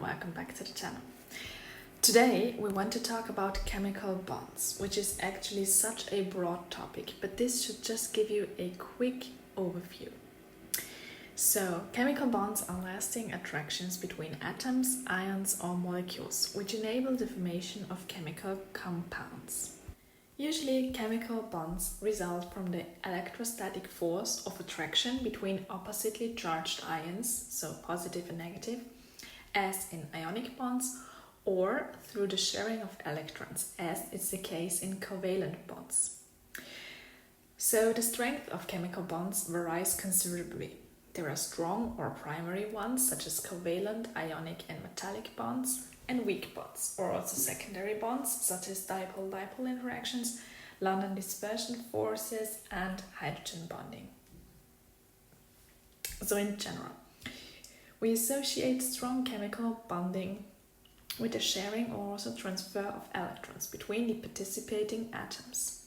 Welcome back to the channel. Today we want to talk about chemical bonds, which is actually such a broad topic, but this should just give you a quick overview. So, chemical bonds are lasting attractions between atoms, ions or molecules, which enable the formation of chemical compounds. Usually, chemical bonds result from the electrostatic force of attraction between oppositely charged ions, so positive and negative, as in ionic bonds, or through the sharing of electrons, as is the case in covalent bonds. So the strength of chemical bonds varies considerably. There are strong or primary ones, such as covalent, ionic and metallic bonds, and weak bonds, or also secondary bonds, such as dipole-dipole interactions, London dispersion forces, and hydrogen bonding. So in general, we associate strong chemical bonding with the sharing or also transfer of electrons between the participating atoms.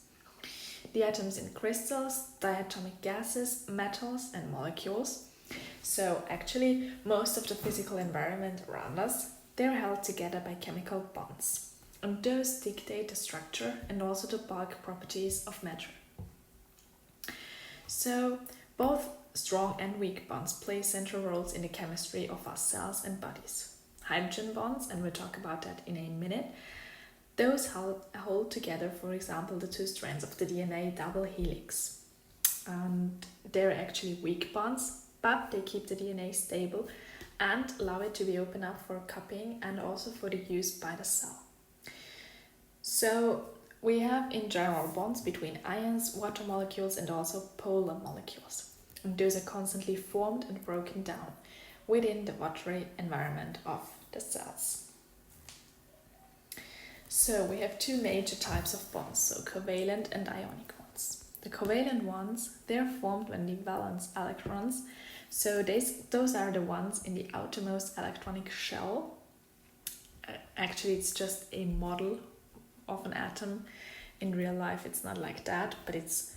The atoms in crystals, diatomic gases, metals and molecules. So actually most of the physical environment around us, they're held together by chemical bonds. And those dictate the structure and also the bulk properties of matter. So both strong and weak bonds play central roles in the chemistry of our cells and bodies. Hydrogen bonds, and we'll talk about that in a minute, those hold together, for example, the two strands of the DNA double helix. And they're actually weak bonds, but they keep the DNA stable and allow it to be open up for copying and also for the use by the cell. So we have in general bonds between ions, water molecules and also polar molecules. And those are constantly formed and broken down within the watery environment of the cells. So we have two major types of bonds, so covalent and ionic ones. The covalent ones, they're formed when the valence electrons, so those are the ones in the outermost electronic shell. Actually, it's just a model of an atom. In real life, it's not like that, but it's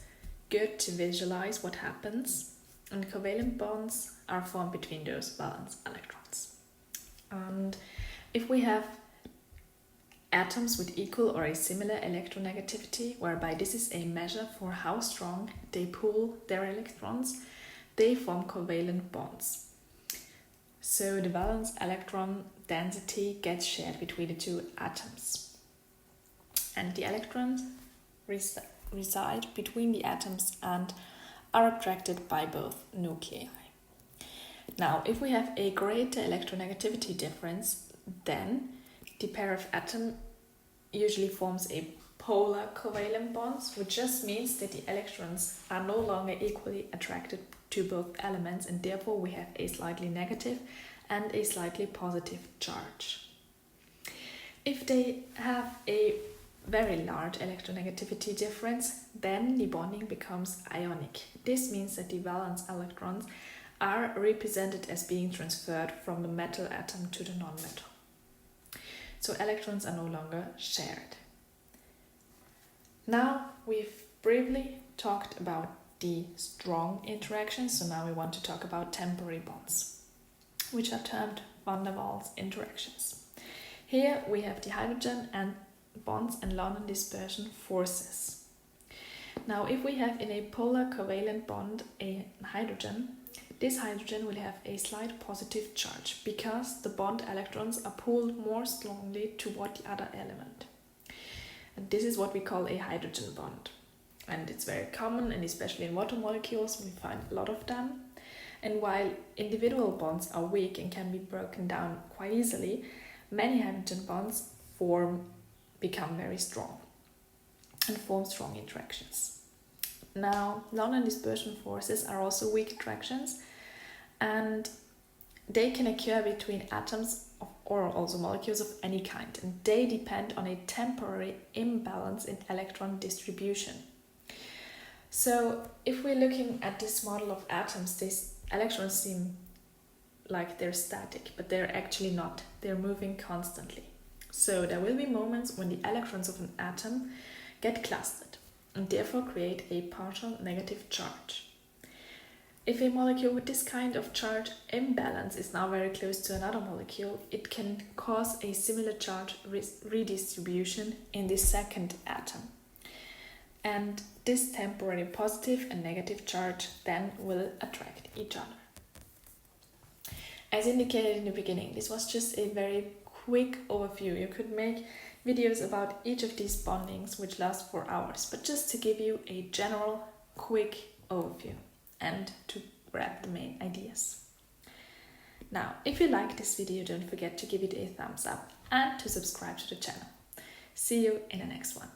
good to visualize what happens. And covalent bonds are formed between those valence electrons. And if we have atoms with equal or a similar electronegativity, whereby this is a measure for how strong they pull their electrons, they form covalent bonds. So the valence electron density gets shared between the two atoms. And the electrons reside between the atoms and are attracted by both nuclei. Now, if we have a greater electronegativity difference, then the pair of atoms usually forms a polar covalent bonds, which just means that the electrons are no longer equally attracted to both elements, and therefore we have a slightly negative and a slightly positive charge. If they have a very large electronegativity difference, then the bonding becomes ionic. This means that the valence electrons are represented as being transferred from the metal atom to the non-metal. So electrons are no longer shared. Now we've briefly talked about the strong interactions, so now we want to talk about temporary bonds, which are termed van der Waals interactions. Here we have the hydrogen and bonds and London dispersion forces. Now, if we have in a polar covalent bond a hydrogen, this hydrogen will have a slight positive charge because the bond electrons are pulled more strongly toward the other element. And this is what we call a hydrogen bond. And it's very common, and especially in water molecules, we find a lot of them. And while individual bonds are weak and can be broken down quite easily, many hydrogen bonds become very strong and form strong interactions. Now, London dispersion forces are also weak attractions, and they can occur between atoms or also molecules of any kind, and they depend on a temporary imbalance in electron distribution. So if we're looking at this model of atoms, these electrons seem like they're static, but they're actually not. They're moving constantly. So there will be moments when the electrons of an atom get clustered and therefore create a partial negative charge. if a molecule with this kind of charge imbalance is now very close to another molecule, it can cause a similar charge redistribution in the second atom. And this temporary positive and negative charge then will attract each other. As indicated in the beginning, this was just a very quick overview. You could make videos about each of these bondings which last for hours, but just to give you a general quick overview and to grab the main ideas. Now, if you like this video, don't forget to give it a thumbs up and to subscribe to the channel. See you in the next one.